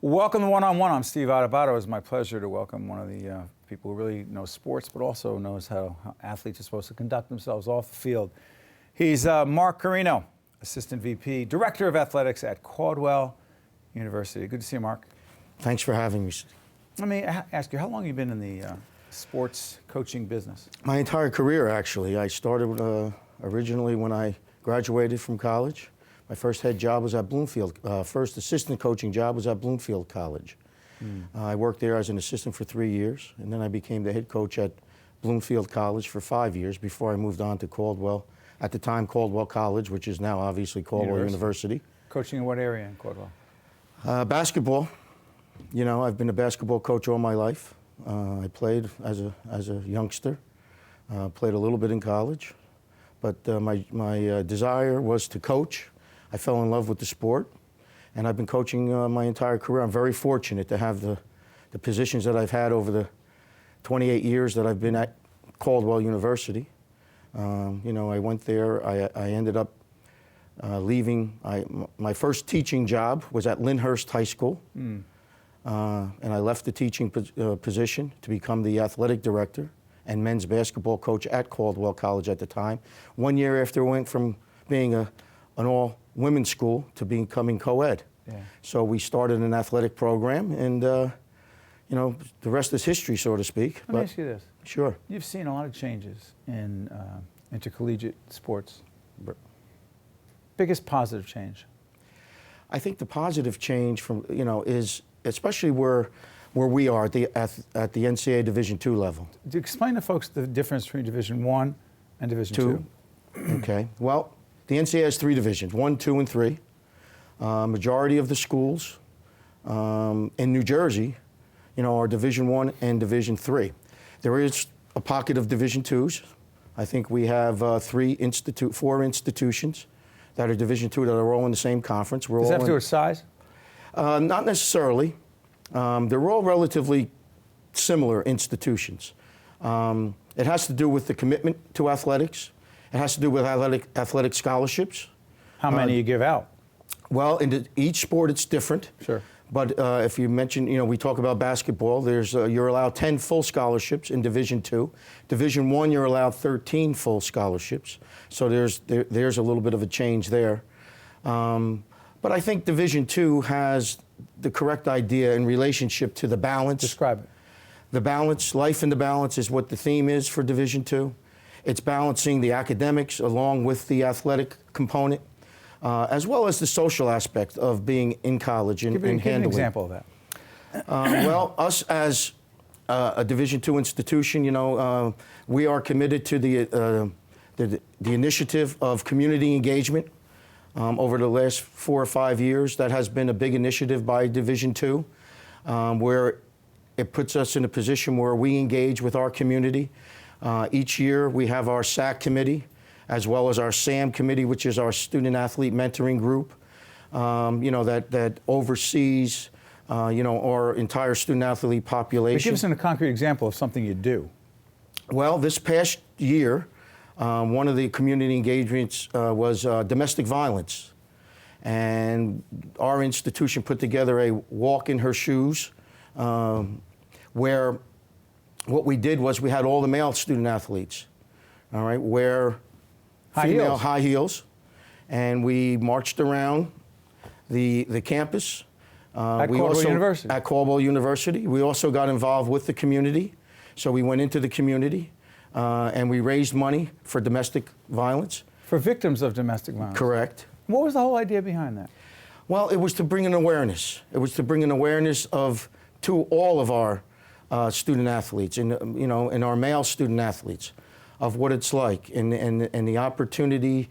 Welcome to One on One. I'm Steve Adubato. It's my pleasure to welcome one of the people who really knows sports, but also knows how athletes are supposed to conduct themselves off the field. He's Mark Corino, Assistant VP, Director of Athletics at Caldwell University. Good to see you, Mark. Thanks for having me. Let me ask you, how long have you been in the sports coaching business? My entire career, actually. I started originally when I graduated from college. My first head job was at Bloomfield. First assistant coaching job was at Bloomfield College. I worked there as an assistant for 3 years, and then I became the head coach at Bloomfield College for 5 years before I moved on to Caldwell, at the time Caldwell College, which is now obviously Caldwell University. Coaching in what area in Caldwell? Basketball. You know, I've been a basketball coach all my life. I played as a youngster, played a little bit in college, but my desire was to coach. I fell in love with the sport, and I've been coaching my entire career. I'm very fortunate to have the positions that I've had over the 28 years that I've been at Caldwell University. You know, I went there, I ended up leaving. My first teaching job was at Lyndhurst High School, and I left the teaching position to become the athletic director and men's basketball coach at Caldwell College at the time. 1 year after I went from being an all-women's school to becoming co-ed. Yeah. So we started an athletic program, and you know, the rest is history, so to speak. Let me ask you this. Sure. You've seen a lot of changes in intercollegiate sports. Biggest positive change? I think the positive change from, you know, is especially where we are at the NCAA Division II level. Explain to folks the difference between Division I and Division II. Okay. Well, the NCAA has 3 divisions, 1, 2, and 3. Majority of the schools in New Jersey, you know, are Division I and Division III. There is a pocket of Division IIs. I think we have 4 institutions that are Division II that are all in the same conference. Does that have to do with size? Not necessarily. They're all relatively similar institutions. It has to do with the commitment to athletics. It has to do with athletic scholarships. How many you give out? Well, in each sport it's different. Sure. But if you mention, you know, we talk about basketball, there's you're allowed 10 full scholarships in Division II. Division I, you're allowed 13 full scholarships. So there's a little bit of a change there. But I think Division II has the correct idea in relationship to the balance. Describe it. The balance, life in the balance is what the theme is for Division II. It's balancing the academics along with the athletic component, as well as the social aspect of being in college and handling. Give an example of that. Well, us as a Division II institution, you know, we are committed to the initiative of community engagement. Over the last 4 or 5 years, that has been a big initiative by Division II, where it puts us in a position where we engage with our community. Each year we have our SAC committee, as well as our SAM committee, which is our student athlete mentoring group, you know, that oversees, you know, our entire student athlete population. But give us a concrete example of something you do. Well, this past year, one of the community engagements was domestic violence. And our institution put together a walk in her shoes, where what we did was we had all the male student athletes, all right, wear female high heels, and we marched around the campus. At Caldwell University. At Caldwell University. We also got involved with the community. So we went into the community and we raised money for domestic violence. For victims of domestic violence? Correct. What was the whole idea behind that? Well, it was to bring an awareness. It was to bring an awareness to all of our student athletes, and you know, and our male student athletes, of what it's like, and the opportunity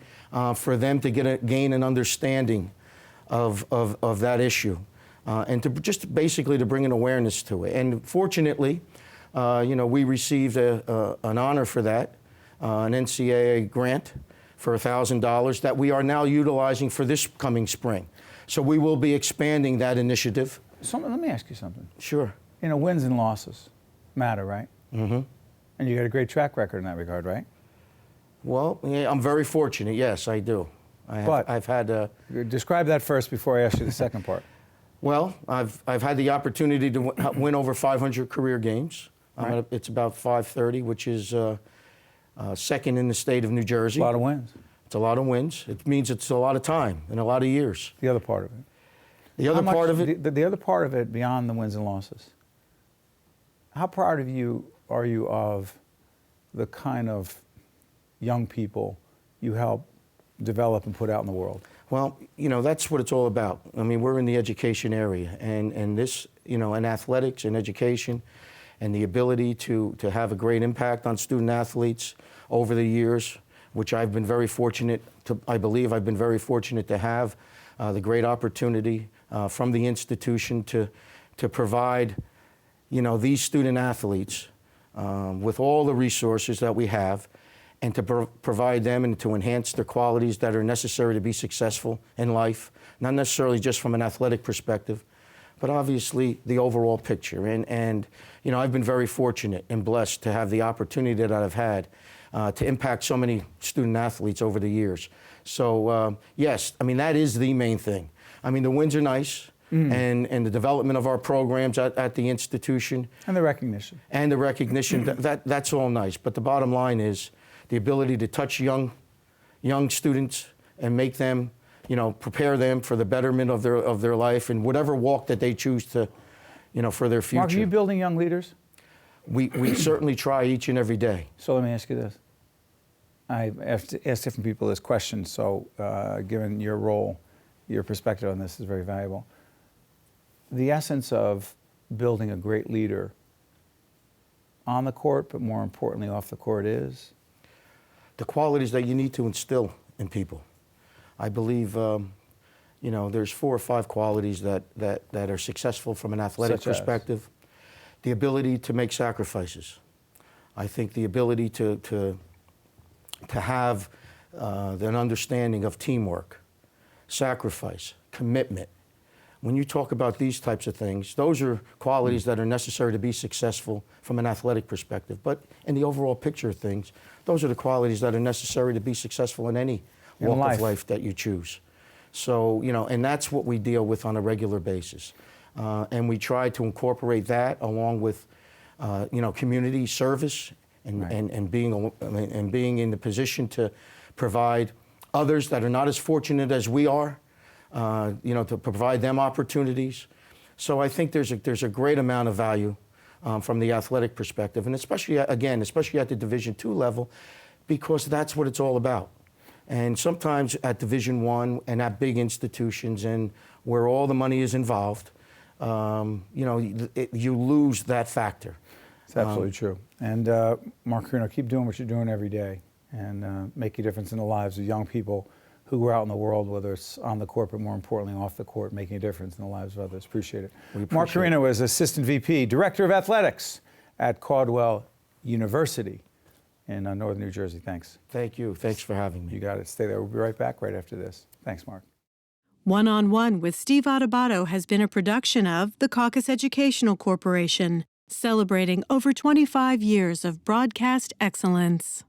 for them to gain an understanding of that issue, and to just basically to bring an awareness to it. And fortunately, you know, we received an honor for that, an NCAA grant for $1,000 that we are now utilizing for this coming spring. So we will be expanding that initiative. Let me ask you something. Sure. You know, wins and losses matter, right? Mm-hmm. And you got a great track record in that regard, right? Well, yeah, I'm very fortunate. Yes, I do. I've had describe that first before I ask you the second part. Well, I've had the opportunity to win over 500 career games. Right. It's about 530, which is second in the state of New Jersey. A lot of wins. It's a lot of wins. It means it's a lot of time and a lot of years. The other part of it. The other part of it. The other part of it, beyond the wins and losses. How proud are you of the kind of young people you help develop and put out in the world? Well, that's what it's all about. I mean, we're in the education area, and this, in athletics and education, and the ability to have a great impact on student athletes over the years, which I've been very fortunate to, I believe I've been very fortunate to have the great opportunity from the institution to provide, these student athletes with all the resources that we have, and to provide them and to enhance their qualities that are necessary to be successful in life, not necessarily just from an athletic perspective, but obviously the overall picture. And I've been very fortunate and blessed to have the opportunity that I've had to impact so many student athletes over the years. So yes, I mean, that is the main thing. I mean, the wins are nice, and the development of our programs at the institution. And the recognition. And the recognition, that's all nice. But the bottom line is the ability to touch young students and make them, prepare them for the betterment of their life and whatever walk that they choose to, for their future. Mark, are you building young leaders? We certainly try each and every day. So let me ask you this. I've asked different people this question, so given your role, your perspective on this is very valuable. The essence of building a great leader on the court, but more importantly off the court, is? The qualities that you need to instill in people. I believe, there's 4 or 5 qualities that are successful from an athletic perspective. The ability to make sacrifices. I think the ability to have an understanding of teamwork, sacrifice, commitment. When you talk about these types of things, those are qualities that are necessary to be successful from an athletic perspective. But in the overall picture of things, those are the qualities that are necessary to be successful in any walk of life that you choose. So, and that's what we deal with on a regular basis. And we try to incorporate that along with, community service and being in the position to provide others that are not as fortunate as we are, to provide them opportunities. So I think there's a great amount of value from the athletic perspective, and especially at the Division II level, because that's what it's all about. And sometimes at Division I and at big institutions and where all the money is involved, you lose that factor. It's absolutely true. And Mark Corino, keep doing what you're doing every day and make a difference in the lives of young people who are out in the world, whether it's on the court, but more importantly off the court, making a difference in the lives of others. Appreciate it. Mark Corino is Assistant VP, Director of Athletics at Caldwell University in Northern New Jersey. Thanks. Thank you. Thanks for having me. You got it. Stay there. We'll be right back right after this. Thanks, Mark. One-on-One with Steve Adubato has been a production of the Caucus Educational Corporation, celebrating over 25 years of broadcast excellence.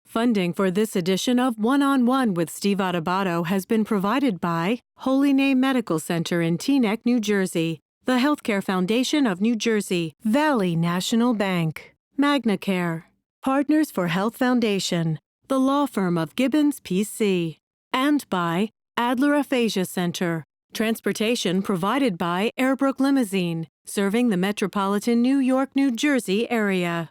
Funding for this edition of One-on-One with Steve Adubato has been provided by Holy Name Medical Center in Teaneck, New Jersey, the Healthcare Foundation of New Jersey, Valley National Bank, MagnaCare, Partners for Health Foundation, the law firm of Gibbons, P.C., and by Adler Aphasia Center. Transportation provided by Airbrook Limousine, serving the metropolitan New York, New Jersey area.